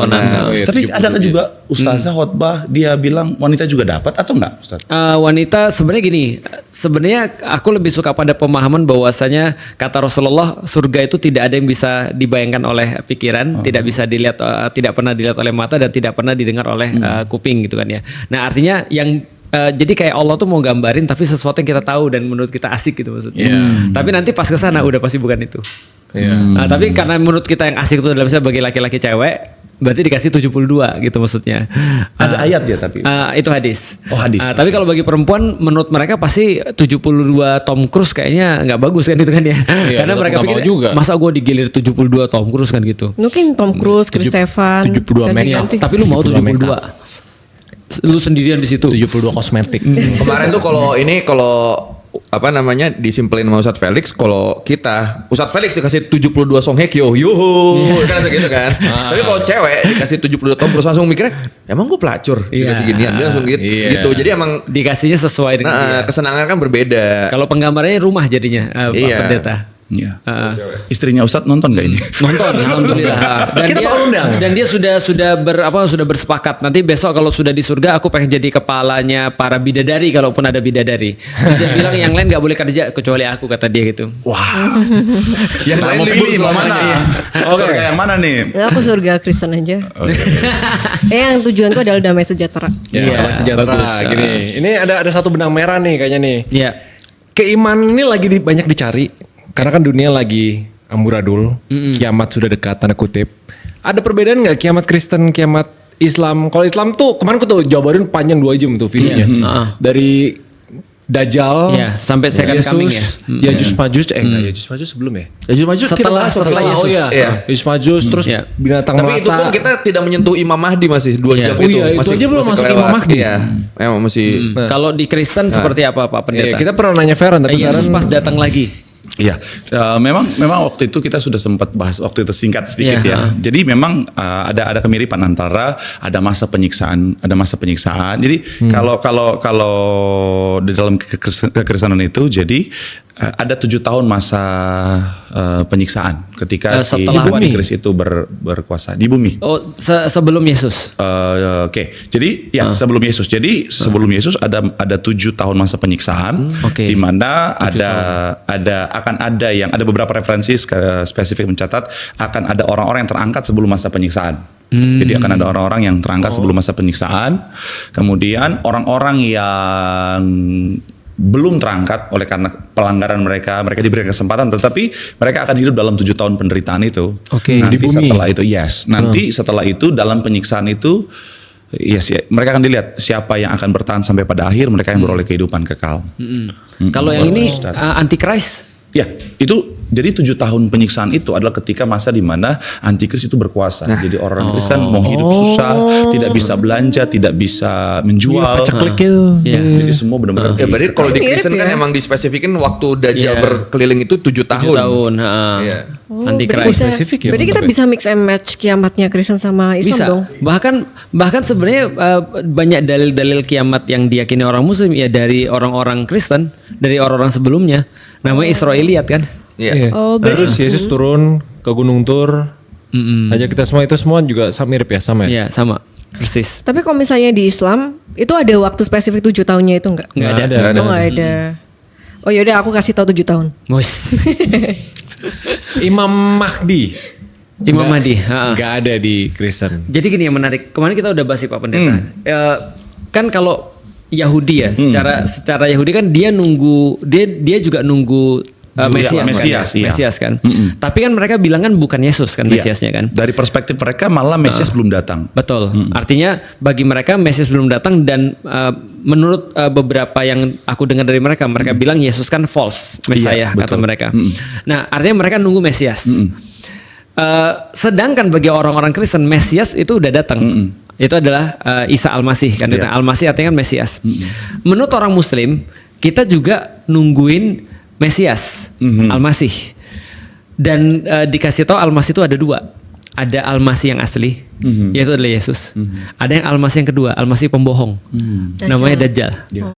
Tapi ada juga ustazah khotbah dia bilang wanita juga dapat atau enggak Ustaz? Wanita sebenarnya gini, sebenarnya aku lebih suka pada pemahaman bahwasanya kata Rasulullah surga itu tidak ada yang bisa dibayangkan oleh pikiran, tidak bisa dilihat, tidak pernah dilihat oleh mata dan tidak pernah didengar oleh kuping gitu kan ya. Nah artinya yang jadi kayak Allah tuh mau gambarin tapi sesuatu yang kita tahu dan menurut kita asik gitu maksudnya. Tapi nanti pas kesana udah pasti bukan itu. Tapi karena menurut kita yang asik itu adalah misalnya bagi laki-laki cewek, berarti dikasih 72 gitu maksudnya. Ada ayat ya tapi? Itu hadis. Oh hadis. Tapi kalau bagi perempuan menurut mereka pasti 72 Tom Cruise kayaknya nggak bagus kan itu kan ya. Karena mereka pikir masa gue digilir 72 Tom Cruise kan gitu. Mungkin Tom Cruise, Chris Evans 72 make-up. Tapi lu mau 72? Lu sendirian di situ. 72 kosmetik. Kemarin tuh kalau apa namanya disimpelin sama Ustadz Felix, kalau kita Ustadz Felix dikasih 72 Song Hye Kyo, yuhu, kan gitu kan. Tapi kalau cewek dikasih 72 Tom Cruise langsung mikirnya, emang gue pelacur dikasih ginian, dia langsung gitu. Jadi emang dikasihnya sesuai dengan dia. Kesenangan kan berbeda. Kalau penggambarannya rumah jadinya, Pak Pendeta. Iya. Istrinya Ustadz nonton gak ini? Nonton, alhamdulillah. Dan kita bakal undang. Dan dia sudah bersepakat. Nanti besok kalau sudah di surga, aku pengen jadi kepalanya para bidadari kalaupun ada bidadari. Terus dia bilang yang lain nggak boleh kerja kecuali aku, kata dia gitu. Wah. Yang lain mau pilih mau mana? Surga yang mana nih? Aku surga Kristen aja. Yang tujuanku adalah damai sejahtera. Damai sejahtera. Gini, ini ada satu benang merah nih kayaknya nih. Iya. Keimanan ini lagi banyak dicari. Karena kan dunia lagi amburadul, kiamat sudah dekat, tanda kutip. Ada perbedaan nggak kiamat Kristen, kiamat Islam? Kalau Islam tuh kemarin aku tuh jabarin panjang 2 jam tuh videonya. Dari Dajjal, sampai second coming ya. Yajuj Majuj, Yajuj Majuj sebelum ya? Yajuj Majuj Setelah Yesus. Yajuj Majuj, terus binatang Tapi itu pun kita tidak menyentuh Imam Mahdi masih 2 jam itu. Itu aja belum masuk Imam Mahdi. Iya, emang masih. Kalau di Kristen seperti apa Pak Pendeta? Kita pernah nanya Feren, tapi Yesus pas datang lagi. Iya, memang waktu itu kita sudah sempat bahas waktu itu singkat sedikit ya. Jadi memang ada kemiripan antara ada masa penyiksaan. Jadi kalau di dalam kekristenan itu jadi ada 7 tahun masa penyiksaan ketika si Antikris itu berkuasa di bumi. Oh, sebelum Yesus. Oke. Jadi ya sebelum Yesus. Jadi sebelum Yesus ada 7 tahun masa penyiksaan di mana akan ada beberapa referensi spesifik mencatat akan ada orang-orang yang terangkat sebelum masa penyiksaan. Jadi akan ada orang-orang yang terangkat sebelum masa penyiksaan. Kemudian orang-orang yang belum terangkat oleh karena pelanggaran mereka diberikan kesempatan, tetapi mereka akan hidup dalam 7 tahun penderitaan itu. Nanti di bumi. Setelah itu, setelah itu dalam penyiksaan itu, mereka akan dilihat siapa yang akan bertahan sampai pada akhir, mereka yang beroleh kehidupan kekal. Kalau yang ini Antikris? Ya, itu jadi 7 tahun penyiksaan itu adalah ketika masa di mana Antikris itu berkuasa. Jadi orang Kristen mau hidup susah, tidak bisa belanja, tidak bisa menjual. Jadi semua benar-benar. Ya berarti kalau di Kristen kan emang dispesifikin waktu Dajjal berkeliling itu 7 tahun. 7 tahun. Antikris spesifik ya. Berarti kita bisa mix and match kiamatnya Kristen sama Islam bisa dong. Bahkan sebenarnya banyak dalil-dalil kiamat yang diyakini orang Muslim ya dari orang-orang Kristen, dari orang-orang sebelumnya. Namanya Israeliat kan. Terus Yesus turun ke Gunung Tur. Aja kita semua itu semua juga mirip ya, sama ya? Iya, sama. Persis. Tapi kalau misalnya di Islam itu ada waktu spesifik 7 tahunnya itu enggak? Enggak ada. Enggak ada. Oh yaudah aku kasih tahu 7 tahun. Imam Mahdi. Enggak ada di Kristen. Jadi gini yang menarik. Kemarin kita udah bahas Pak Pendeta. Kan kalau Yahudi ya, secara Yahudi kan dia juga nunggu Mesias kan. Tapi kan mereka bilang kan bukan Yesus kan Mesiasnya kan. Dari perspektif mereka malah Mesias belum datang. Betul. Artinya bagi mereka Mesias belum datang dan menurut beberapa yang aku dengar dari mereka bilang Yesus kan false Messiah kata mereka. Nah, artinya mereka nunggu Mesias. Sedangkan bagi orang-orang Kristen Mesias itu udah datang. Itu adalah Isa Al-Masih kan. Al-Masih artinya kan Mesias. Menurut orang Muslim kita juga nungguin Mesias, Al-Masih. Dan dikasih tahu Al-Masih itu ada 2. Ada Al-Masih yang asli, yaitu adalah Yesus. Ada yang Al-Masih yang kedua, Al-Masih pembohong. Namanya Dajjal.